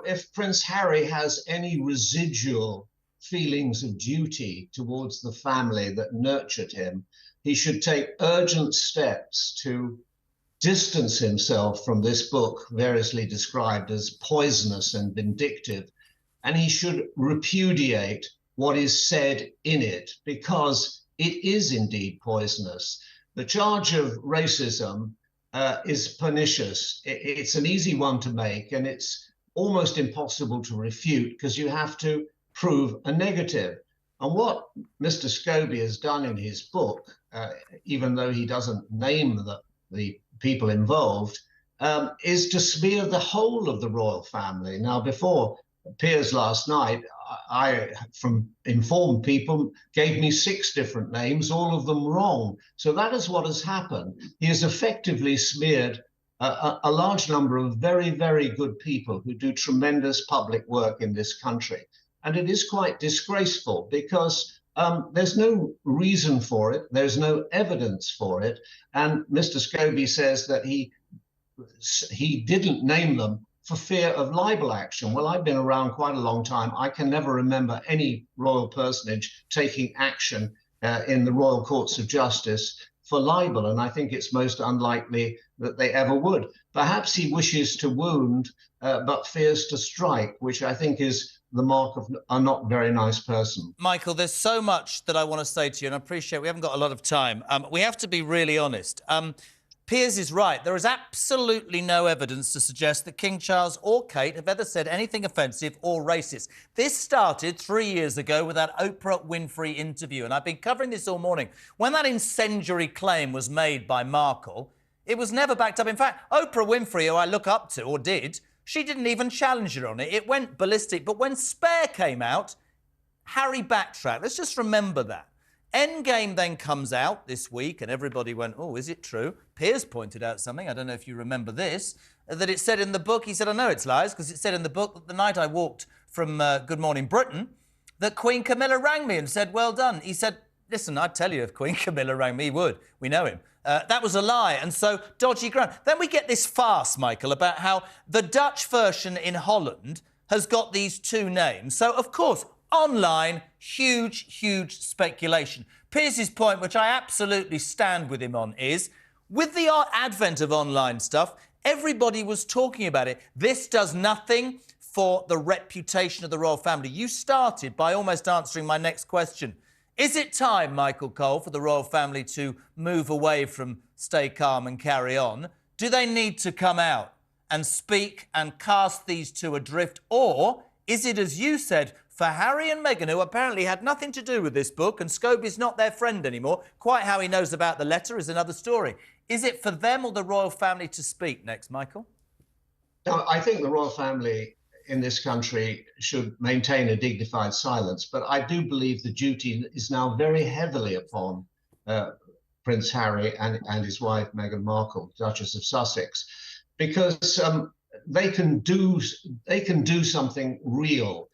if Prince Harry has any residual feelings of duty towards the family that nurtured him, he should take urgent steps to distance himself from this book, variously described as poisonous and vindictive, and he should repudiate what is said in it, because it is indeed poisonous. The charge of racism is pernicious. It's an easy one to make, and it's almost impossible to refute because you have to prove a negative. And what Mr. Scobie has done in his book, even though he doesn't name the people involved, is to smear the whole of the royal family. Now, before Piers last night, I, from informed people, gave me 6 different names, all of them wrong. So that is what has happened. He has effectively smeared a large number of very, very good people who do tremendous public work in this country. And it is quite disgraceful because there's no reason for it. There's no evidence for it. And Mr. Scobie says that he didn't name them for fear of libel action. Well, I've been around quite a long time. I can never remember any royal personage taking action in the royal courts of justice for libel, and I think it's most unlikely that they ever would. Perhaps he wishes to wound, but fears to strike, which I think is the mark of a not very nice person. Michael, there's so much that I want to say to you, and I appreciate we haven't got a lot of time. We have to be really honest. Piers is right. There is absolutely no evidence to suggest that King Charles or Kate have ever said anything offensive or racist. This started 3 years ago with that Oprah Winfrey interview, and I've been covering this all morning. When that incendiary claim was made by Markle, it was never backed up. In fact, Oprah Winfrey, who I look up to, or did, she didn't even challenge her on it. It went ballistic. But when Spare came out, Harry backtracked. Let's just remember that. Endgame then comes out this week, and everybody went, oh, is it true? Piers pointed out something, I don't know if you remember this, that it said in the book, he said, I know it's lies, because it said in the book that the night I walked from Good Morning Britain, that Queen Camilla rang me and said, well done. He said, listen, I'd tell you if Queen Camilla rang me, he would. We know him. That was a lie, and so dodgy ground. Then we get this farce, Michael, about how the Dutch version in Holland has got these 2 names. So, of course, online, huge speculation. Piers' point, which I absolutely stand with him on, is with the advent of online stuff, everybody was talking about it. This does nothing for the reputation of the royal family. You started by almost answering my next question. Is it time, Michael Cole, for the royal family to move away from stay calm and carry on? Do they need to come out and speak and cast these 2 adrift? Or is it, as you said, for Harry and Meghan, who apparently had nothing to do with this book, and Scobie's not their friend anymore, quite how he knows about the letter is another story. Is it for them or the royal family to speak next, Michael? No, I think the royal family in this country should maintain a dignified silence, but I do believe the duty is now very heavily upon Prince Harry and his wife, Meghan Markle, Duchess of Sussex, because they can do something real